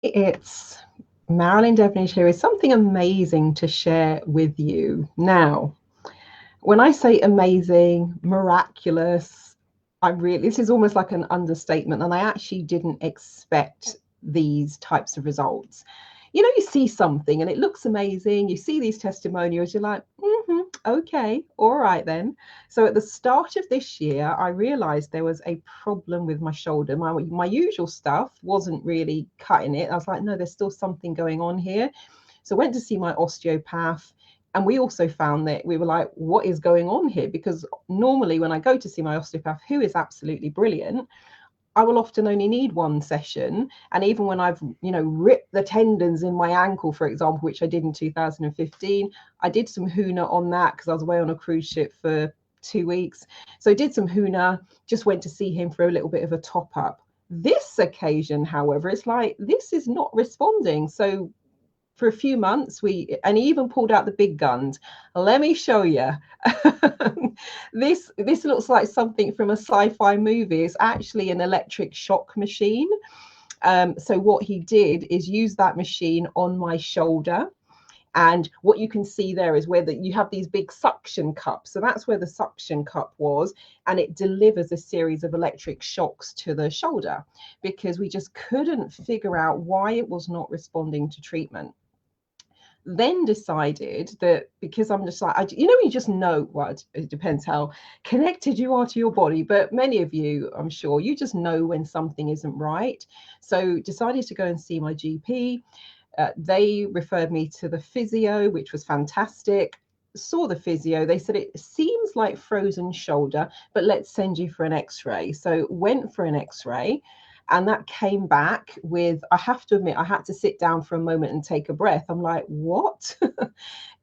It's Marilyn Devonish here with something amazing to share with you. Now, when I say amazing, miraculous, this is almost like an understatement, and I actually didn't expect these types of results. You know, you see something and it looks amazing, you see these testimonials, you're like, okay, all right then. So at the start of this year, I realized there was a problem with my shoulder. My usual stuff wasn't really cutting it. I was like, no, there's still something going on here. So I went to see my osteopath. And we also found that we were like, what is going on here? Because normally when I go to see my osteopath, who is absolutely brilliant, I will often only need one session. And even when I've, ripped the tendons in my ankle, for example, which I did in 2015, I did some Huna on that because I was away on a cruise ship for 2 weeks. So I did some Huna, just went to see him for a little bit of a top up. This occasion, however, it's like, this is not responding. So for a few months and he even pulled out the big guns. Let me show you. This looks like something from a sci-fi movie. It's actually an electric shock machine. So what he did is use that machine on my shoulder. And what you can see there is where you have these big suction cups. So that's where the suction cup was. And it delivers a series of electric shocks to the shoulder because we just couldn't figure out why it was not responding to treatment. Then decided that because I'm just like, you just know what, it depends how connected you are to your body, but many of you, I'm sure, you just know when something isn't right. So decided to go and see my GP. They referred me to the physio, which was fantastic. Saw the physio. They said it seems like frozen shoulder, but let's send you for an x-ray. So went for an x-ray. And that came back with, I have to admit, I had to sit down for a moment and take a breath. I'm like, what?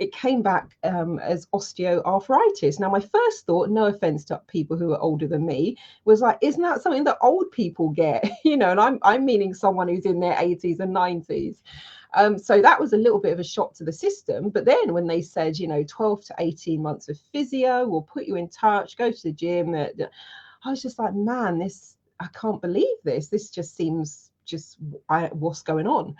It came back as osteoarthritis. Now, my first thought, no offense to people who are older than me, was like, isn't that something that old people get? And I'm meaning someone who's in their 80s and 90s. So that was a little bit of a shock to the system. But then when they said, 12 to 18 months of physio, we'll put you in touch, go to the gym. I was just like, man, I can't believe this. This just seems what's going on.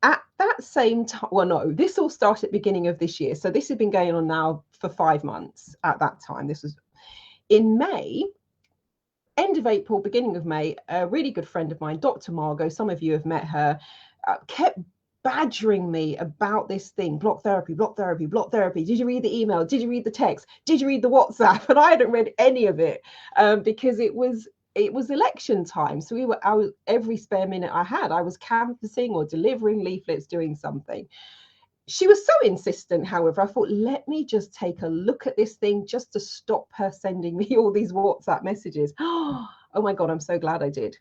At that same time, well, no, this all started at the beginning of this year. So this had been going on now for 5 months at that time. This was in May, end of April, beginning of May. A really good friend of mine, Dr. Margot, some of you have met her, kept badgering me about this thing, block therapy, block therapy, block therapy. Did you read the email? Did you read the text? Did you read the WhatsApp? And I hadn't read any of it because it was election time. So every spare minute I had, I was canvassing or delivering leaflets, doing something. She was so insistent, however, I thought, let me just take a look at this thing just to stop her sending me all these WhatsApp messages. Oh my God, I'm so glad I did.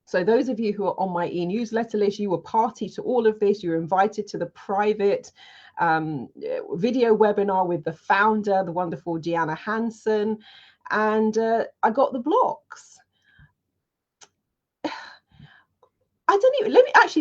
So those of you who are on my e-newsletter list, you were party to all of this. You were invited to the private video webinar with the founder, the wonderful Deanna Hansen, and I got the blocks. I don't even,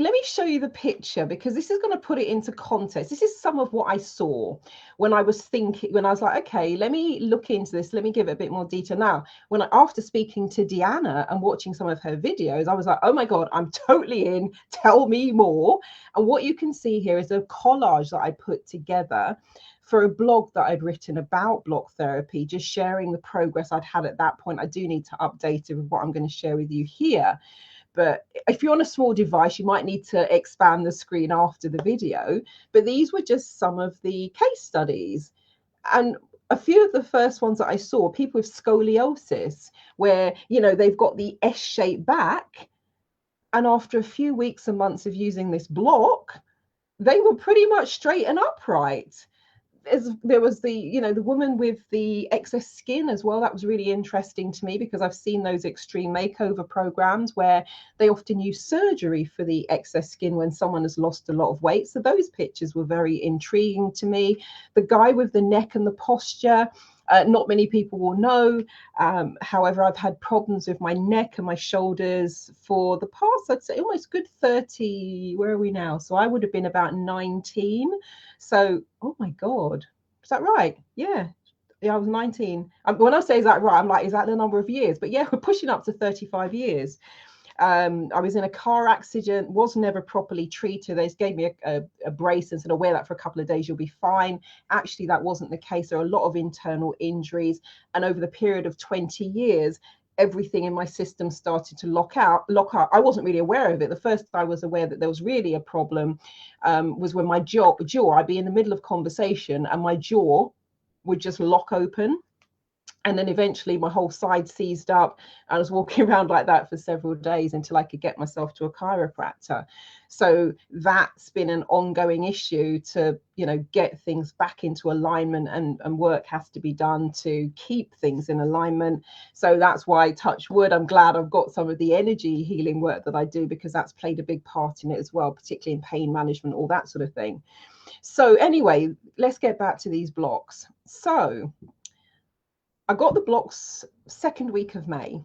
let me show you the picture because this is going to put it into context. This is some of what I saw when I was like, okay, let me look into this. Let me give it a bit more detail. Now, after speaking to Deanna and watching some of her videos, I was like, oh my God, I'm totally in. Tell me more. And what you can see here is a collage that I put together for a blog that I'd written about block therapy, just sharing the progress I'd had at that point. I do need to update it with what I'm going to share with you here. But if you're on a small device, you might need to expand the screen after the video. But these were just some of the case studies. And a few of the first ones that I saw, people with scoliosis, where, they've got the S-shaped back. And after a few weeks and months of using this block, they were pretty much straight and upright. There was the woman with the excess skin as well. That was really interesting to me because I've seen those extreme makeover programs where they often use surgery for the excess skin when someone has lost a lot of weight. So those pictures were very intriguing to me. The guy with the neck and the posture, not many people will know. However, I've had problems with my neck and my shoulders for the past, I'd say, almost good 30. Where are we now? So I would have been about 19. So, oh my God, is that right? Yeah, I was 19. When I say is that right, I'm like, is that the number of years? But yeah, we're pushing up to 35 years. I was in a car accident, was never properly treated. They just gave me a brace and said, "I'll wear that for a couple of days, you'll be fine." Actually, that wasn't the case. There are a lot of internal injuries. And over the period of 20 years, everything in my system started to lock up. I wasn't really aware of it. The first I was aware that there was really a problem was when my jaw, I'd be in the middle of conversation and my jaw would just lock open. And then eventually my whole side seized up. I was walking around like that for several days until I could get myself to a chiropractor. So that's been an ongoing issue to, you know, get things back into alignment, and work has to be done to keep things in alignment. So that's why, touch wood, I'm glad I've got some of the energy healing work that I do, because that's played a big part in it as well, particularly in pain management, all that sort of thing. So anyway, let's get back to these blocks. So I got the blocks second week of May.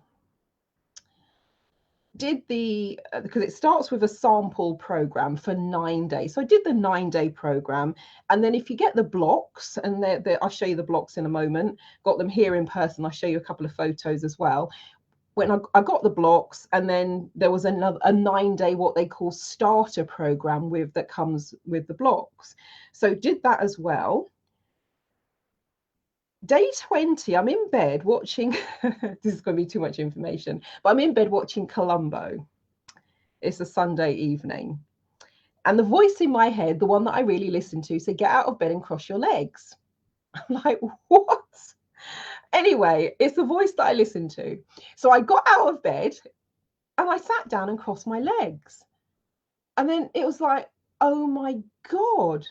Did the, because it starts with a sample program for 9 days. So I did the 9-day program. And then if you get the blocks, and I'll show you the blocks in a moment, got them here in person. I'll show you a couple of photos as well. When I got the blocks, and then there was a 9-day, what they call starter program that comes with the blocks. So did that as well. Day 20, I'm in bed watching, this is going to be too much information, but I'm in bed watching Columbo. It's a Sunday evening. And the voice in my head, the one that I really listen to, said, "Get out of bed and cross your legs." I'm like, what? Anyway, it's the voice that I listen to. So I got out of bed and I sat down and crossed my legs. And then it was like, oh my God,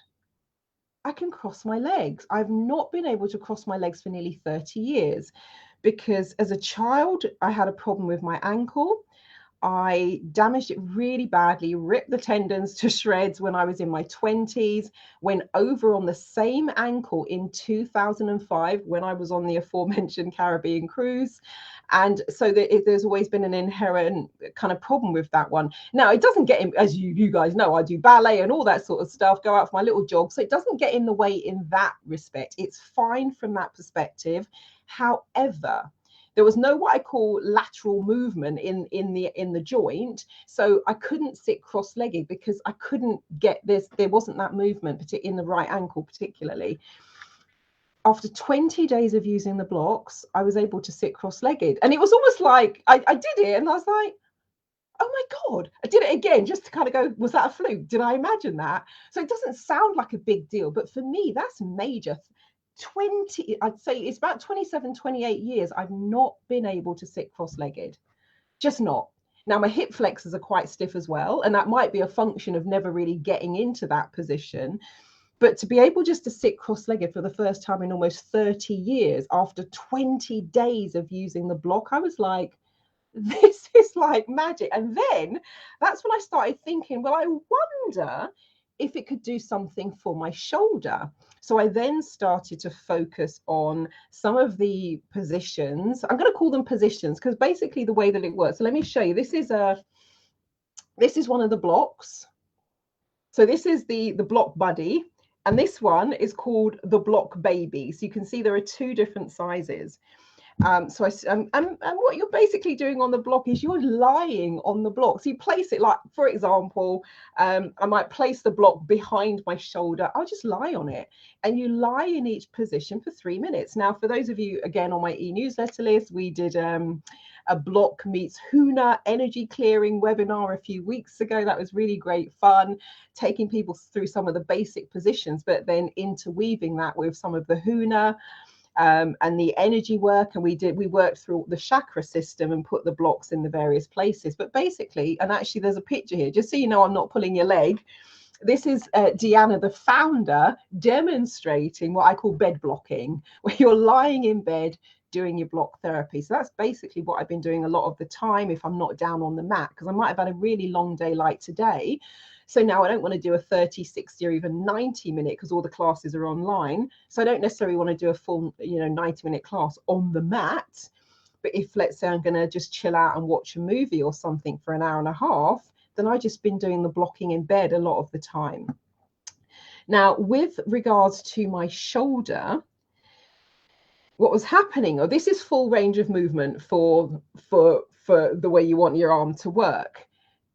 I can cross my legs. I've not been able to cross my legs for nearly 30 years because as a child, I had a problem with my ankle. I damaged it really badly, ripped the tendons to shreds when I was in my 20s, went over on the same ankle in 2005 when I was on the aforementioned Caribbean cruise. And so there's always been an inherent kind of problem with that one. Now, it doesn't get in, as you guys know, I do ballet and all that sort of stuff, go out for my little jog. So it doesn't get in the way in that respect. It's fine from that perspective. However, there was no what I call lateral movement in the joint, so I couldn't sit cross-legged because I couldn't get this. There wasn't that movement, in the right ankle particularly. After 20 days of using the blocks, I was able to sit cross-legged, and it was almost like I did it, and I was like, oh my God, I did it again, just to kind of go, was that a fluke? Did I imagine that? So it doesn't sound like a big deal, but for me, that's major. 20, I'd say it's about 27, 28 years I've not been able to sit cross-legged, just not. Now my hip flexors are quite stiff as well, and that might be a function of never really getting into that position. But to be able just to sit cross-legged for the first time in almost 30 years after 20 days of using the block, I was like, this is like magic. And then that's when I started thinking, well, I wonder if it could do something for my shoulder. So I then started to focus on some of the positions. I'm going to call them positions because basically the way that it works. So let me show you. This is one of the blocks. So this is the block buddy, and this one is called the block baby. So you can see there are two different sizes. And what you're basically doing on the block is you're lying on the block. So you place it, like, for example, I might place the block behind my shoulder. I'll just lie on it, and you lie in each position for 3 minutes. Now, for those of you, again, on my e-newsletter list, we did a block meets HUNA energy clearing webinar a few weeks ago. That was really great fun, taking people through some of the basic positions, but then interweaving that with some of the HUNA and the energy work. And we worked through the chakra system and put the blocks in the various places. But basically, and actually there's a picture here, just so you know I'm not pulling your leg. This is Deanna, the founder, demonstrating what I call bed blocking, where you're lying in bed doing your block therapy. So that's basically what I've been doing a lot of the time if I'm not down on the mat, because I might have had a really long day like today. So now I don't want to do a 30, 60 or even 90 minute because all the classes are online. So I don't necessarily want to do a full, 90-minute class on the mat. But if, let's say, I'm going to just chill out and watch a movie or something for an hour and a half, then I've just been doing the blocking in bed a lot of the time. Now, with regards to my shoulder, what was happening, this is full range of movement for for the way you want your arm to work.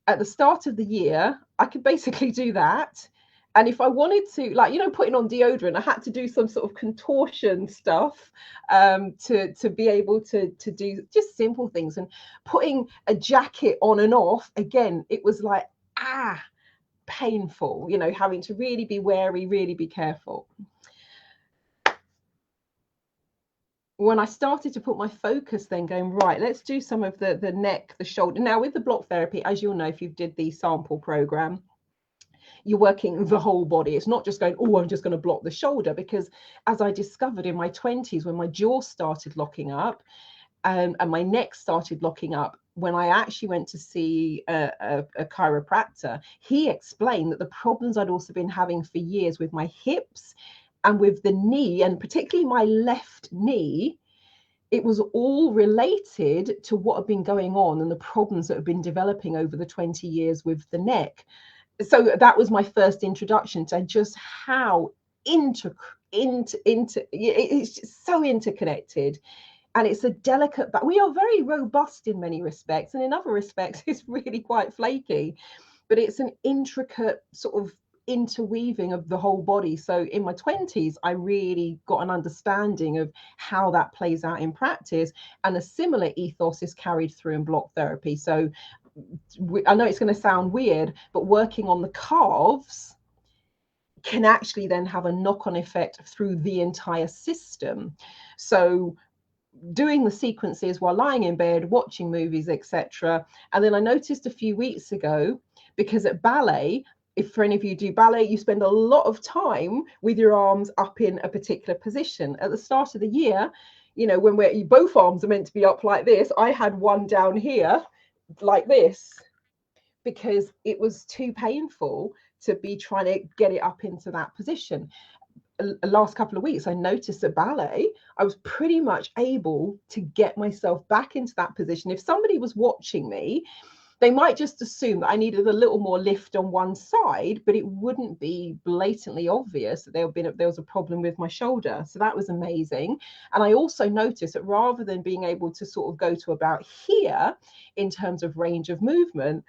At the start of the year, I could basically do that. And if I wanted to, like, putting on deodorant, I had to do some sort of contortion stuff to be able to do just simple things. And putting a jacket on and off, again, it was like, painful, having to really be wary, really be careful. When I started to put my focus then going, right, let's do some of the neck, the shoulder. Now with the block therapy, as you'll know, if you did the sample program, you're working the whole body. It's not just going, oh, I'm just going to block the shoulder, because as I discovered in my 20s, when my jaw started locking up and my neck started locking up, when I actually went to see a chiropractor, he explained that the problems I'd also been having for years with my hips and with the knee, and particularly my left knee, it was all related to what had been going on and the problems that have been developing over the 20 years with the neck. So that was my first introduction to just how it's just so interconnected. And it's a delicate, but we are very robust in many respects, and in other respects it's really quite flaky, but it's an intricate sort of interweaving of the whole body. So in my 20s, I really got an understanding of how that plays out in practice, and a similar ethos is carried through in block therapy. So I know it's going to sound weird, but working on the calves can actually then have a knock-on effect through the entire system. So doing the sequences while lying in bed, watching movies, etc. And then I noticed a few weeks ago, because at ballet, if for any of you do ballet, you spend a lot of time with your arms up in a particular position. At the start of the year, when both arms are meant to be up like this, I had one down here like this, because it was too painful to be trying to get it up into that position. Last couple of weeks, I noticed at ballet, I was pretty much able to get myself back into that position. If somebody was watching me, they might just assume that I needed a little more lift on one side, but it wouldn't be blatantly obvious that there was a problem with my shoulder. So that was amazing. And I also noticed that rather than being able to sort of go to about here in terms of range of movement,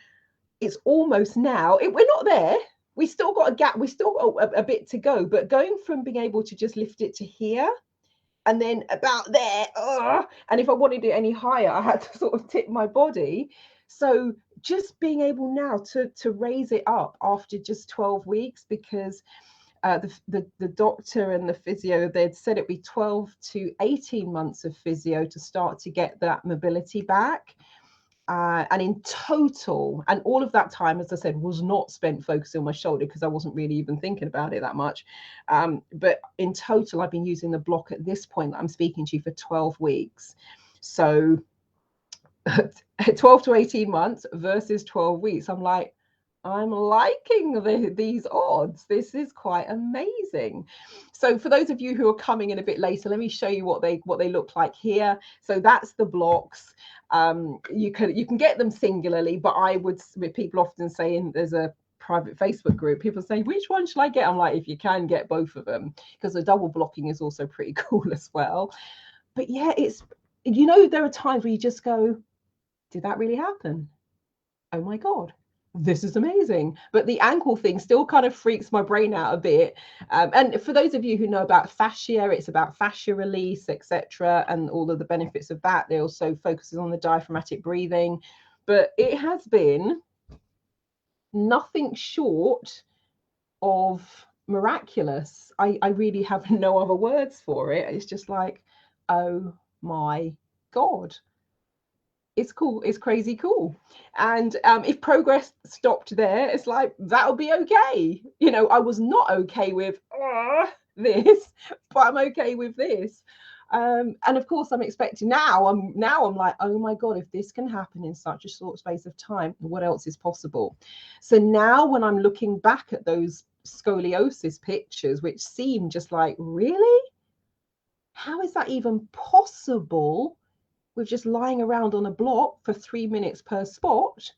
it's almost now, we're not there. We still got a gap. We still got a bit to go, but going from being able to just lift it to here and then about there, and if I wanted it any higher, I had to sort of tip my body. So just being able now to raise it up after just 12 weeks, because the doctor and the physio, they'd said it'd be 12 to 18 months of physio to start to get that mobility back. And in total, and all of that time, as I said, was not spent focusing on my shoulder, because I wasn't really even thinking about it that much. But in total, I've been using the block at this point that I'm speaking to you for 12 weeks. So 12 to 18 months versus 12 weeks. I'm liking these odds. This is quite amazing. So for those of you who are coming in a bit later, let me show you what they look like here. So that's the blocks. You can get them singularly, but people often say, there's a private Facebook group, people say, which one should I get? I'm like, if you can, get both of them, because the double blocking is also pretty cool as well. But yeah, it's, there are times where you just go, did that really happen? Oh my God, this is amazing. But the ankle thing still kind of freaks my brain out a bit. And for those of you who know about fascia, it's about fascia release, etc., and all of the benefits of that. They also focuses on the diaphragmatic breathing. But it has been nothing short of miraculous. I really have no other words for it. It's just like, oh my God. It's cool. It's crazy cool. And if progress stopped there, it's like, that'll be okay. I was not okay with this, but I'm okay with this. And of course, I'm expecting now I'm like, oh my God, if this can happen in such a short space of time, what else is possible? So now when I'm looking back at those scoliosis pictures, which seem just like, really? How is that even possible? With just lying around on a block for 3 minutes per spot.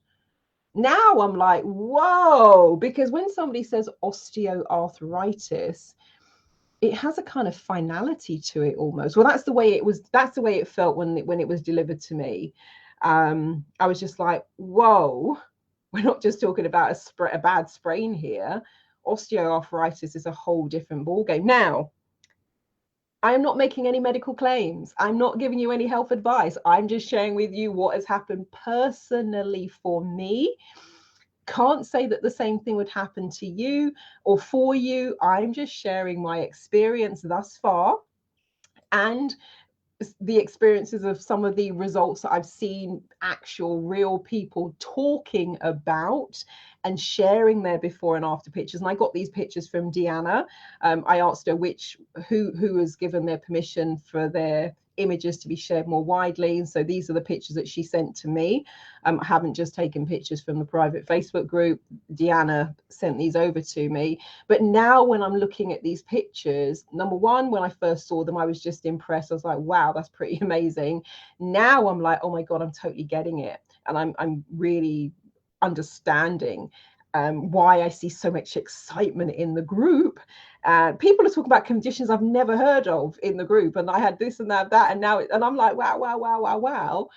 Now I'm like, whoa, because when somebody says osteoarthritis, it has a kind of finality to it almost. Well, that's the way it felt when it was delivered to me. I was just like, whoa, we're not just talking about a bad sprain here. Osteoarthritis is a whole different ballgame. Now, I am not making any medical claims. I'm not giving you any health advice. I'm just sharing with you what has happened personally for me. Can't say that the same thing would happen to you or for you. I'm just sharing my experience thus far and the experiences of some of the results that I've seen actual real people talking about and sharing their before and after pictures. And I got these pictures from Deanna. I asked her who has given their permission for their images to be shared more widely. And so these are the pictures that she sent to me. I haven't just taken pictures from the private Facebook group. Deanna sent these over to me. But now when I'm looking at these pictures, number one, when I first saw them, I was just impressed. I was like, wow, that's pretty amazing. Now I'm like, oh my God, I'm totally getting it. And I'm really understanding why I see so much excitement in the group. People are talking about conditions I've never heard of in the group, and I had this and that, and now, and I'm like, wow, wow, wow, wow, wow.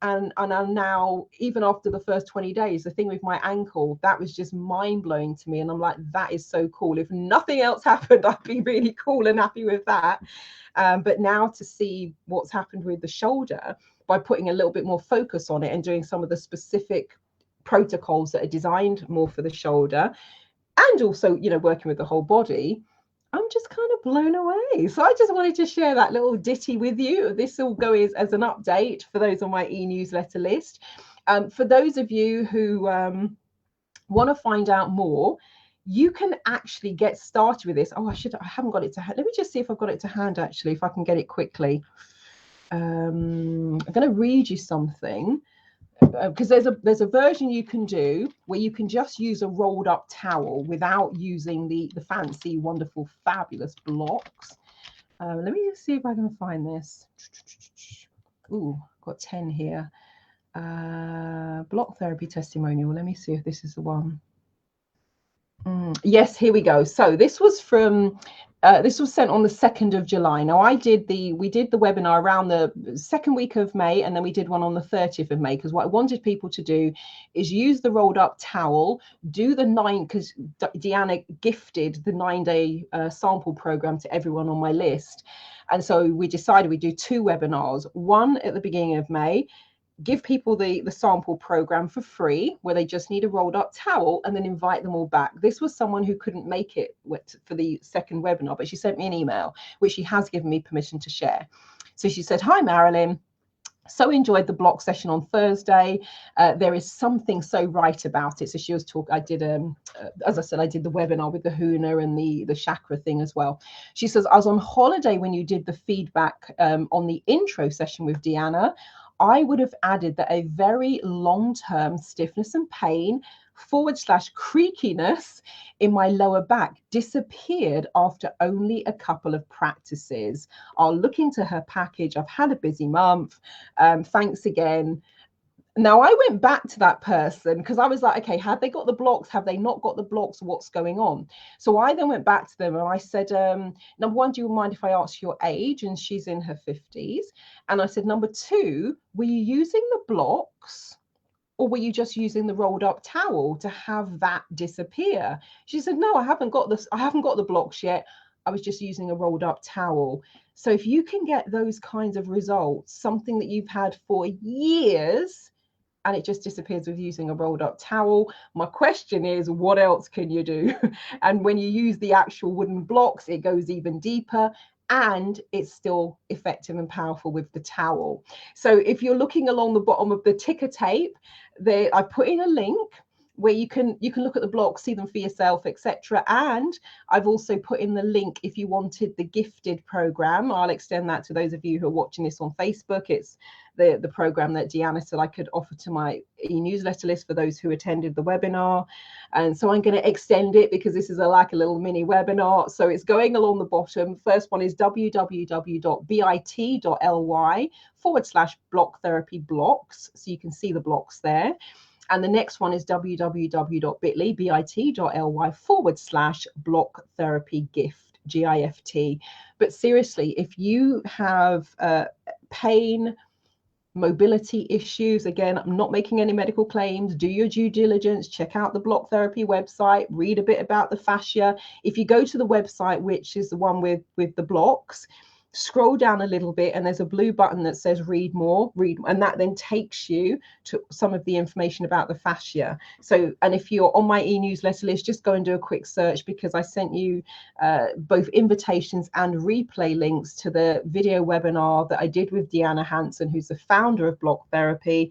And I'm now, even after the first 20 days, the thing with my ankle, that was just mind blowing to me. And I'm like, that is so cool. If nothing else happened, I'd be really cool and happy with that. But now to see what's happened with the shoulder by putting a little bit more focus on it and doing some of the specific protocols that are designed more for the shoulder, and also, you know, working with the whole body, I'm just kind of blown away. So I just wanted to share that little ditty with you. This will go as an update for those on my e-newsletter list. For those of you who want to find out more, you can actually get started with this. Oh, I haven't got it to hand. Let me just see if I've got it to hand, actually, if I can get it quickly. I'm going to read you something. Because there's a version you can do where you can just use a rolled up towel without using the fancy, wonderful, fabulous blocks. Let me just see if I can find this. Ooh, got 10 here. Block therapy testimonial. Let me see if this is the one. Yes, here we go. So this was from this was sent on the 2nd of July. Now we did the webinar around the 2nd week of May, and then we did one on the 30th of May, because what I wanted people to do is use the rolled up towel, do the 9, because Deanna gifted the 9-day sample program to everyone on my list. And so we decided we'd do 2 webinars, one at the beginning of May, give people the sample program for free, where they just need a rolled up towel, and then invite them all back. This was someone who couldn't make it for the 2nd webinar, but she sent me an email, which she has given me permission to share. So she said, hi, Marilyn. So enjoyed the block session on Thursday. There is something so right about it. So she was talking, I did, as I said, I did the webinar with the Huna and the chakra thing as well. She says, I was on holiday when you did the feedback on the intro session with Deanna. I would have added that a very long-term stiffness and pain / creakiness in my lower back disappeared after only a couple of practices. I'll look into her package. I've had a busy month. Thanks again. Now, I went back to that person because I was like, okay, have they got the blocks? Have they not got the blocks? What's going on? So I then went back to them and I said, number one, do you mind if I ask your age? And she's in her 50s. And I said, number two, were you using the blocks, or were you just using the rolled up towel to have that disappear? She said, no, I haven't got this. I haven't got the blocks yet. I was just using a rolled up towel. So if you can get those kinds of results, something that you've had for years, and it just disappears with using a rolled up towel, my question is, what else can you do? And when you use the actual wooden blocks, it goes even deeper, and it's still effective and powerful with the towel. So if you're looking along the bottom of the ticker tape, I put in a link where you can look at the blocks, see them for yourself, etc. And I've also put in the link if you wanted the gifted program. I'll extend that to those of you who are watching this on Facebook. It's the program that Deanna said I could offer to my e-newsletter list for those who attended the webinar. And so I'm going to extend it because this is like a little mini webinar. So it's going along the bottom. First one is www.bit.ly/block therapy blocks. So you can see the blocks there. And the next one is www.bit.ly/block therapy gift, GIFT. But seriously, if you have pain, mobility issues. Again, I'm not making any medical claims. Do your due diligence, check out the block therapy website, read a bit about the fascia. If you go to the website, which is the one with the blocks, scroll down a little bit and there's a blue button that says read more, and that then takes you to some of the information about the fascia. So, and if you're on my e-newsletter list, just go and do a quick search, because I sent you both invitations and replay links to the video webinar that I did with Deanna Hansen, who's the founder of Block Therapy.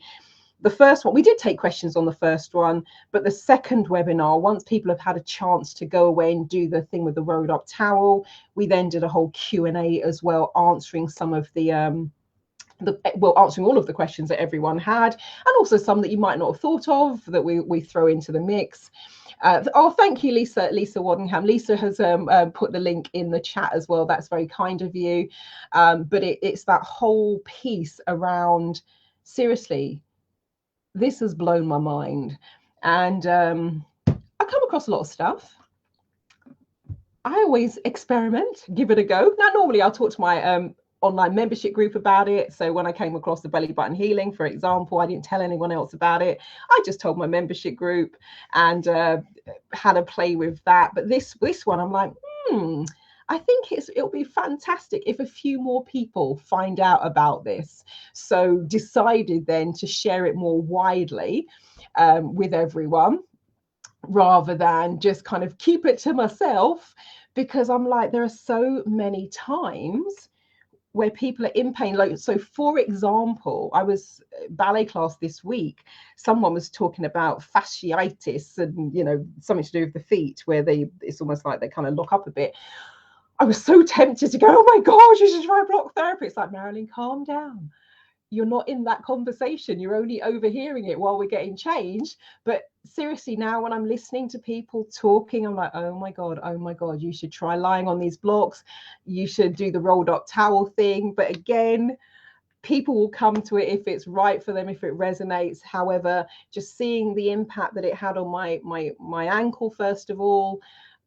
The first one, we did take questions on the first one, but the second webinar, once people have had a chance to go away and do the thing with the rolled up towel, we then did a whole Q&A as well, answering some of answering all of the questions that everyone had, and also some that you might not have thought of that we throw into the mix. Thank you, Lisa Waddingham. Lisa has put the link in the chat as well. That's very kind of you. But it's that whole piece around, seriously, this has blown my mind. And I come across a lot of stuff. I always experiment, give it a go. Now, normally I'll talk to my online membership group about it. So when I came across the belly button healing, for example, I didn't tell anyone else about it. I just told my membership group and had a play with that. But this one, I'm like, I think it'll be fantastic if a few more people find out about this. So decided then to share it more widely with everyone, rather than just kind of keep it to myself, because I'm like, there are so many times where people are in pain. Like, so for example, I was ballet class this week, someone was talking about fasciitis and, you know, something to do with the feet, where it's almost like they kind of lock up a bit. I was so tempted to go, oh my gosh, you should try block therapy. It's like, Marilyn, calm down. You're not in that conversation. You're only overhearing it while we're getting changed. But seriously, now when I'm listening to people talking, I'm like, oh my God, you should try lying on these blocks. You should do the rolled up towel thing. But again, people will come to it if it's right for them, if it resonates. However, just seeing the impact that it had on my ankle, first of all,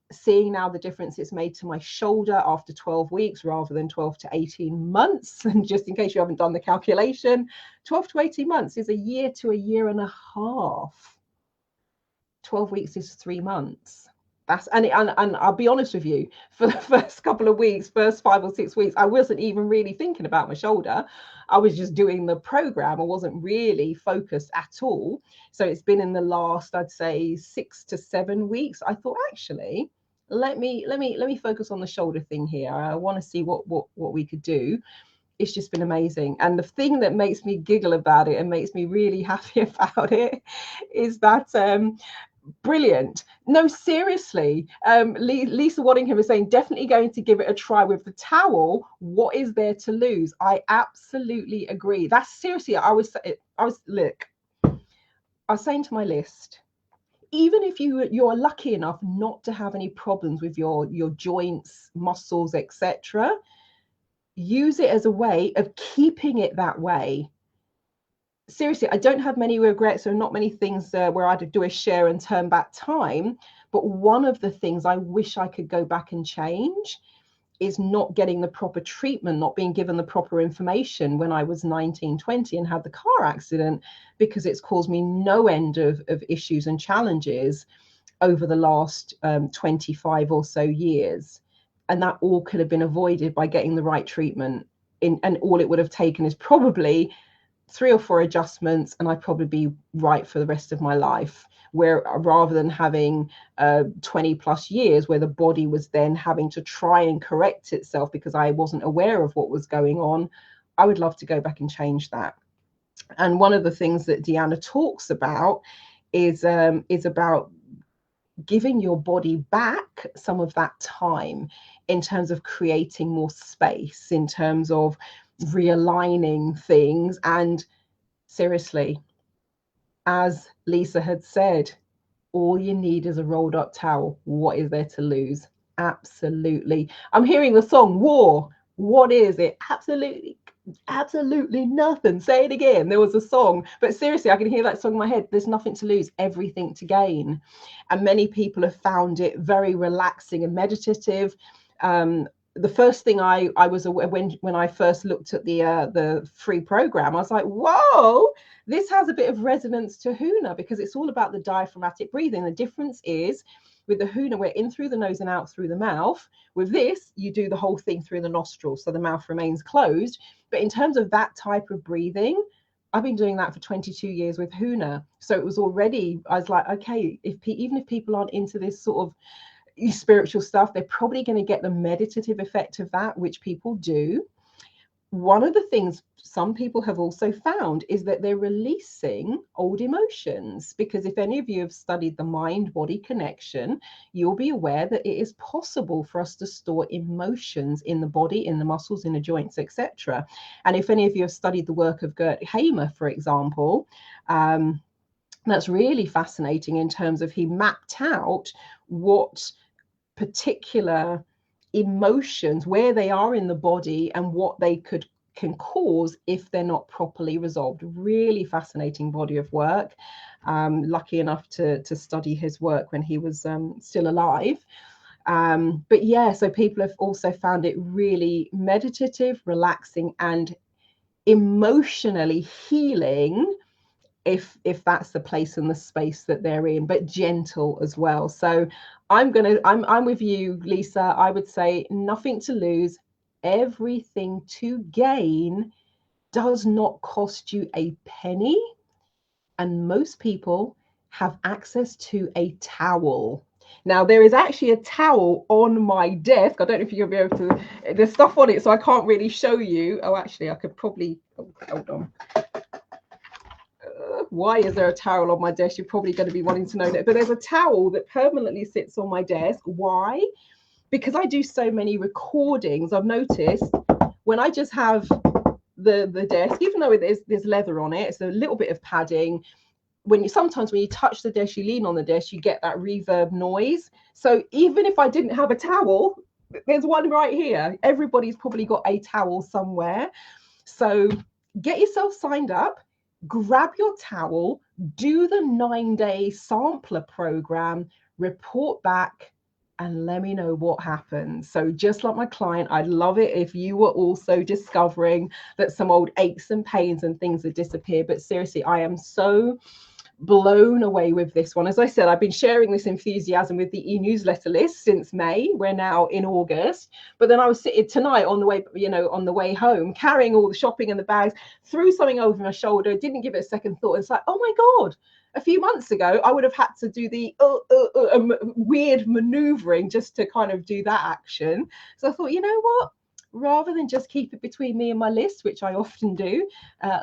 seeing now the difference it's made to my shoulder after 12 weeks rather than 12 to 18 months. And just in case you haven't done the calculation, 12 to 18 months is a year to a year and a half. 12 weeks is 3 months. And I'll be honest with you, for the first couple of weeks, first 5 or 6 weeks, I wasn't even really thinking about my shoulder. I was just doing the program. I wasn't really focused at all. So it's been in the last, I'd say, 6 to 7 weeks. I thought, actually, let me focus on the shoulder thing here. I want to see what we could do. It's just been amazing. And the thing that makes me giggle about it and makes me really happy about it is that brilliant. No, seriously. Lisa Waddingham is saying, definitely going to give it a try with the towel. What is there to lose? I absolutely agree. That's seriously, I was saying to my list, even if you're lucky enough not to have any problems with your joints, muscles, etc., use it as a way of keeping it that way. Seriously, I don't have many regrets. There are not many things where I'd do a share and turn back time. But one of the things I wish I could go back and change is not getting the proper treatment, not being given the proper information when I was 19, 20 and had the car accident, because it's caused me no end of issues and challenges over the last 25 or so years. And that all could have been avoided by getting the right treatment. And all it would have taken is probably 3 or 4 adjustments, and I'd probably be right for the rest of my life, where rather than having 20 plus years where the body was then having to try and correct itself because I wasn't aware of what was going on, I would love to go back and change that. And one of the things that Deanna talks about is about giving your body back some of that time in terms of creating more space, in terms of realigning things. And seriously, as Lisa had said, all you need is a rolled up towel. What is there to lose? Absolutely. I'm hearing the song War. What is it? Absolutely nothing. Say it again. There was a song, but seriously, I can hear that song in my head. There's nothing to lose, everything to gain. And many people have found it very relaxing and meditative. the first thing I was aware when I first looked at the free program, I was like, whoa, this has a bit of resonance to HUNA, because it's all about the diaphragmatic breathing. The difference is with the HUNA, we're in through the nose and out through the mouth. With this, you do the whole thing through the nostrils, so the mouth remains closed. But in terms of that type of breathing, I've been doing that for 22 years with HUNA. So it was already, I was like, okay, even if people aren't into this sort of spiritual stuff, they're probably going to get the meditative effect of that, which people do. One of the things some people have also found is that they're releasing old emotions, because if any of you have studied the mind-body connection, you'll be aware that it is possible for us to store emotions in the body, in the muscles, in the joints, etc. And if any of you have studied the work of Gert Hamer, for example, that's really fascinating in terms of he mapped out what particular emotions, where they are in the body, and what they can cause if they're not properly resolved. Really fascinating body of work. Lucky enough to study his work when he was still alive. But yeah, so people have also found it really meditative, relaxing, and emotionally healing, if that's the place and the space that they're in, but gentle as well. So I'm with you, Lisa. I would say nothing to lose, everything to gain. Does not cost you a penny, and most people have access to a towel. Now, there is actually a towel on my desk. I don't know if you'll be able to, there's stuff on it, so I can't really show you. Oh, actually, I could probably, hold on. Why is there a towel on my desk? You're probably going to be wanting to know that. But there's a towel that permanently sits on my desk. Why? Because I do so many recordings. I've noticed when I just have the desk, even though there's leather on it, it's a little bit of padding. Sometimes when you touch the desk, you lean on the desk, you get that reverb noise. So even if I didn't have a towel, there's one right here. Everybody's probably got a towel somewhere. So get yourself signed up, grab your towel, do the 9-day sampler program, report back, and let me know what happens. So just like my client, I'd love it if you were also discovering that some old aches and pains and things have disappeared. But seriously, I am so blown away with this one. As I said, I've been sharing this enthusiasm with the e-newsletter list since May. We're now in August. But then I was sitting tonight on the way home, carrying all the shopping and the bags, threw something over my shoulder, didn't give it a second thought. It's like, oh my God, a few months ago, I would have had to do the weird maneuvering just to kind of do that action. So I thought, you know what? Rather than just keep it between me and my list, which I often do,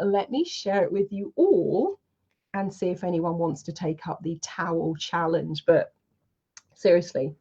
let me share it with you all and see if anyone wants to take up the towel challenge. But seriously,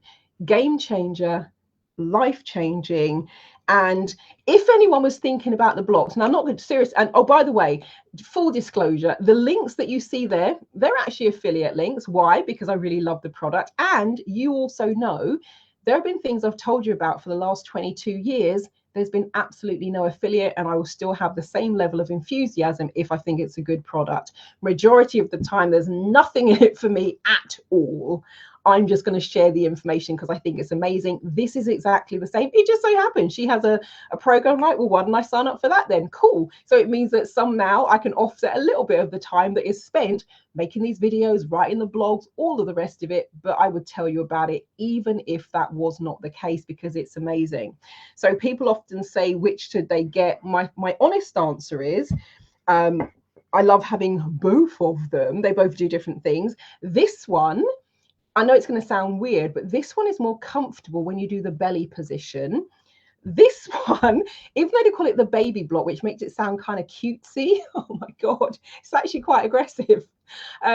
game changer, life changing. And if anyone was thinking about the blocks, now I'm not serious. And oh, by the way, full disclosure, the links that you see there, they're actually affiliate links. Why? Because I really love the product. And you also know there have been things I've told you about for the last 22 years. There's been absolutely no affiliate, and I will still have the same level of enthusiasm if I think it's a good product. Majority of the time, there's nothing in it for me at all. I'm just going to share the information because I think it's amazing. This is exactly the same. It just so happens she has a program, like, well, why didn't I sign up for that then? Cool. So it means that somehow I can offset a little bit of the time that is spent making these videos, writing the blogs, all of the rest of it. But I would tell you about it even if that was not the case, because it's amazing. So people often say, which should they get? My honest answer is, I love having both of them. They both do different things. This one, I know it's going to sound weird, but this one is more comfortable when you do the belly position. This one, even though they call it the baby block, which makes it sound kind of cutesy, oh my God, it's actually quite aggressive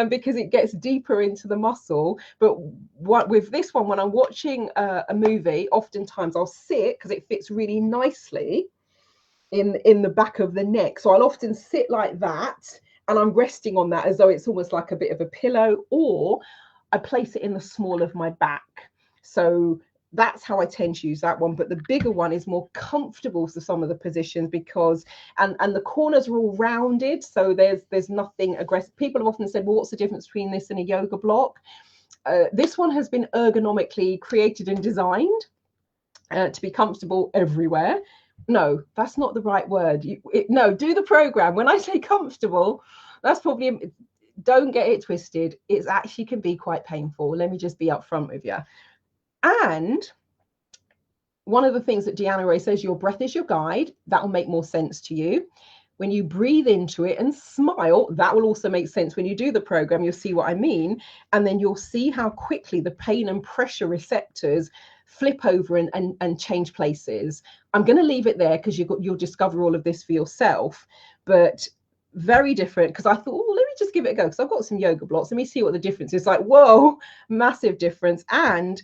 because it gets deeper into the muscle. But with this one, when I'm watching a movie, oftentimes I'll sit because it fits really nicely in the back of the neck. So I'll often sit like that and I'm resting on that as though it's almost like a bit of a pillow, or I place it in the small of my back. So that's how I tend to use that one. But the bigger one is more comfortable for some of the positions because, and the corners are all rounded. So there's nothing aggressive. People have often said, well, what's the difference between this and a yoga block? This one has been ergonomically created and designed to be comfortable everywhere. No, that's not the right word. No, do the program. When I say comfortable, that's probably, don't get it twisted. It actually can be quite painful. Let me just be upfront with you. And one of the things that Deanna Ray says, your breath is your guide. That will make more sense to you. When you breathe into it and smile, that will also make sense. When you do the program, you'll see what I mean. And then you'll see how quickly the pain and pressure receptors flip over and change places. I'm going to leave it there because you'll discover all of this for yourself. But very different, because I thought, oh, let me just give it a go, because I've got some yoga blocks. Let me see what the difference is. Like, whoa, massive difference. And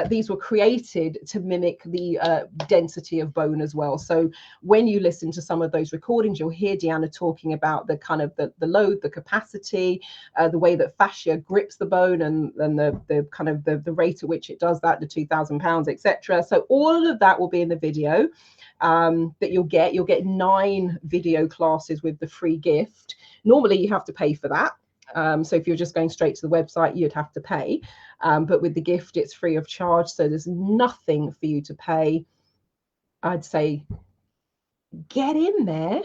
these were created to mimic the density of bone as well. So when you listen to some of those recordings, you'll hear Deanna talking about the kind of the load, the capacity, the way that fascia grips the bone, and the kind of the rate at which it does that, the 2,000 pounds, etc. So all of that will be in the video that you'll get 9 video classes with the free gift. Normally you have to pay for that. So if you're just going straight to the website, you'd have to pay. But with the gift, it's free of charge. So there's nothing for you to pay. I'd say get in there,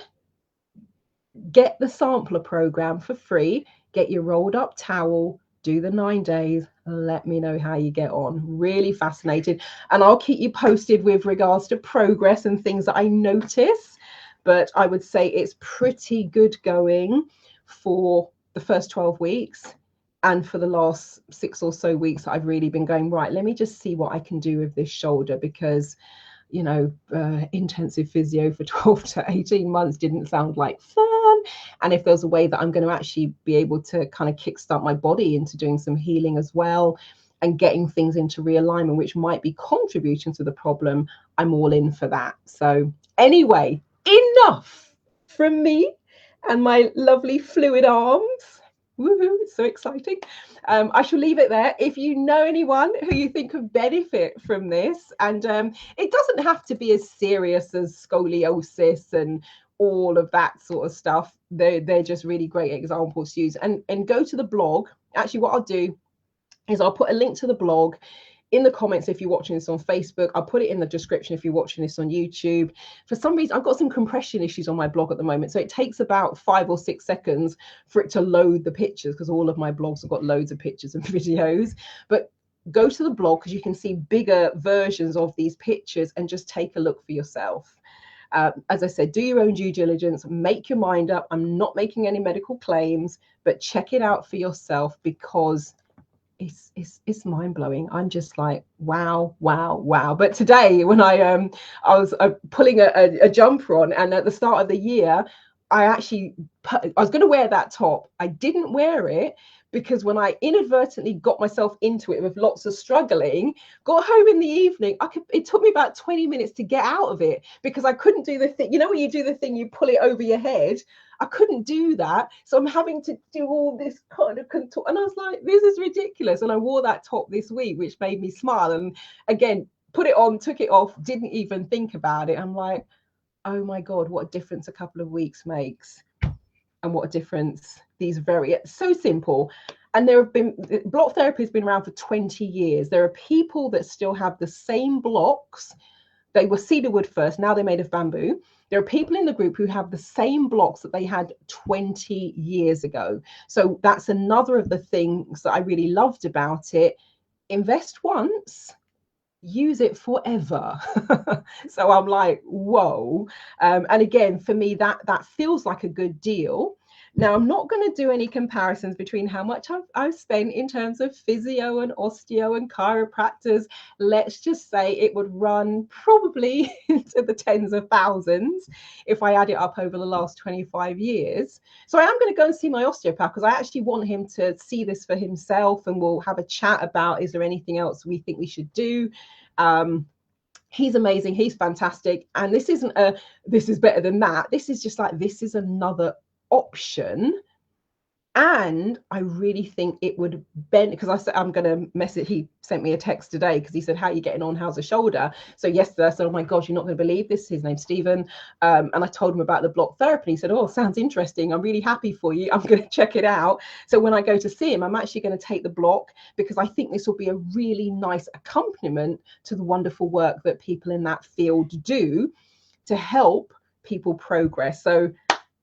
get the sampler program for free, get your rolled up towel, do the 9 days. Let me know how you get on. Really fascinated. And I'll keep you posted with regards to progress and things that I notice. But I would say it's pretty good going for the first 12 weeks. And for the last 6 or so weeks, I've really been going, right, let me just see what I can do with this shoulder, because, you know, intensive physio for 12 to 18 months didn't sound like fun. And if there's a way that I'm going to actually be able to kind of kickstart my body into doing some healing as well, and getting things into realignment, which might be contributing to the problem, I'm all in for that. So anyway, enough from me and my lovely fluid arms. Woohoo, it's so exciting. I shall leave it there. If you know anyone who you think could benefit from this, and it doesn't have to be as serious as scoliosis and all of that sort of stuff. They're just really great examples to use. And go to the blog. Actually, what I'll do is I'll put a link to the blog in the comments if you're watching this on Facebook. I'll put it in the description if you're watching this on YouTube. For some reason, I've got some compression issues on my blog at the moment, so it takes about 5 or 6 seconds for it to load the pictures, because all of my blogs have got loads of pictures and videos. But go to the blog, because you can see bigger versions of these pictures, and just take a look for yourself. As I said, do your own due diligence, make your mind up. I'm not making any medical claims, but check it out for yourself, because it's mind-blowing. I'm just like, wow. But today, when I was pulling a jumper on, and at the start of the year, I was going to wear that top. I didn't wear it, because when I inadvertently got myself into it with lots of struggling, got home in the evening, it took me about 20 minutes to get out of it, because I couldn't do the thing. You know, when you do the thing, you pull it over your head. I couldn't do that. So I'm having to do all this kind of contour. And I was like, this is ridiculous. And I wore that top this week, which made me smile. And again, put it on, took it off, didn't even think about it. I'm like, oh my God, what a difference a couple of weeks makes. And what a difference it's so simple. And block therapy has been around for 20 years. There are people that still have the same blocks. They were cedar wood first, now they're made of bamboo. There are people in the group who have the same blocks that they had 20 years ago. So that's another of the things that I really loved about it. Invest once, use it forever. So I'm like, whoa. And again, for me, that feels like a good deal. Now, I'm not going to do any comparisons between how much I've spent in terms of physio and osteo and chiropractors. Let's just say it would run probably into the tens of thousands if I add it up over the last 25 years. So I am going to go and see my osteopath, because I actually want him to see this for himself, and we'll have a chat about, is there anything else we think we should do? He's amazing. He's fantastic. And this isn't this is better than that. This is just like, this is another option And I really think it would bend, because I said I'm going to message. He sent me a text today because he said, "How are you getting on? How's the shoulder?" So yesterday I said, "Oh my gosh, you're not going to believe this." His name's Stephen, and I told him about the block therapy. He said, "Oh, sounds interesting. I'm really happy for you. I'm going to check it out." So when I go to see him, I'm actually going to take the block, because I think this will be a really nice accompaniment to the wonderful work that people in that field do to help people progress. So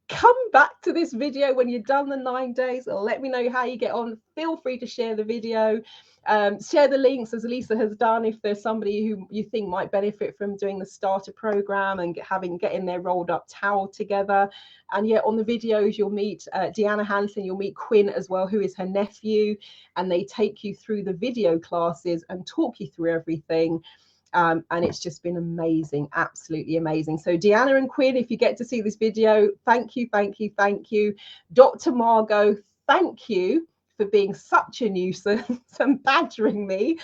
come back to this video when you're done the 9 days. Let me know how you get on. Feel free to share the video, share the links as Lisa has done if there's somebody who you think might benefit from doing the starter program and getting their rolled up towel together. And yeah, on the videos you'll meet Deanna Hansen, you'll meet Quinn as well, who is her nephew, and they take you through the video classes and talk you through everything. And it's just been amazing, absolutely amazing. So Deanna and Quinn, if you get to see this video, thank you, thank you, thank you. Dr. Margot, thank you for being such a nuisance and badgering me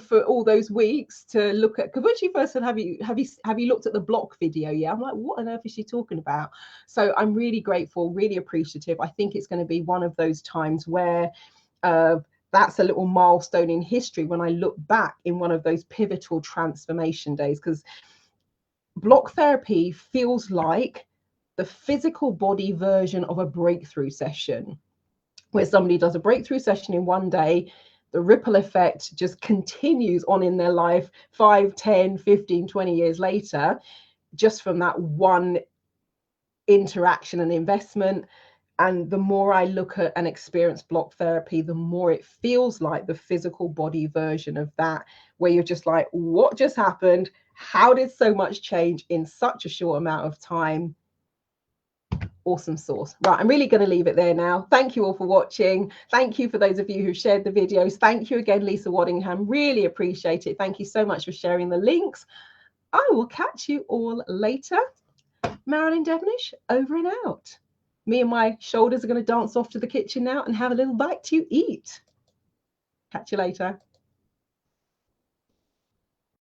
for all those weeks to look at. Because when she first said, have you looked at the block video? Yeah, I'm like, what on earth is she talking about? So I'm really grateful, really appreciative. I think it's going to be one of those times where that's a little milestone in history when I look back in one of those pivotal transformation days, because block therapy feels like the physical body version of a breakthrough session, where somebody does a breakthrough session in one day, the ripple effect just continues on in their life 5, 10, 15, 20 years later, just from that one interaction and investment. And the more I look at and experience block therapy, the more it feels like the physical body version of that, where you're just like, what just happened? How did so much change in such a short amount of time? Awesome sauce. Right, I'm really going to leave it there now. Thank you all for watching. Thank you for those of you who shared the videos. Thank you again, Lisa Waddingham. Really appreciate it. Thank you so much for sharing the links. I will catch you all later. Marilyn Devonish, over and out. Me and my shoulders are going to dance off to the kitchen now and have a little bite to eat. Catch you later.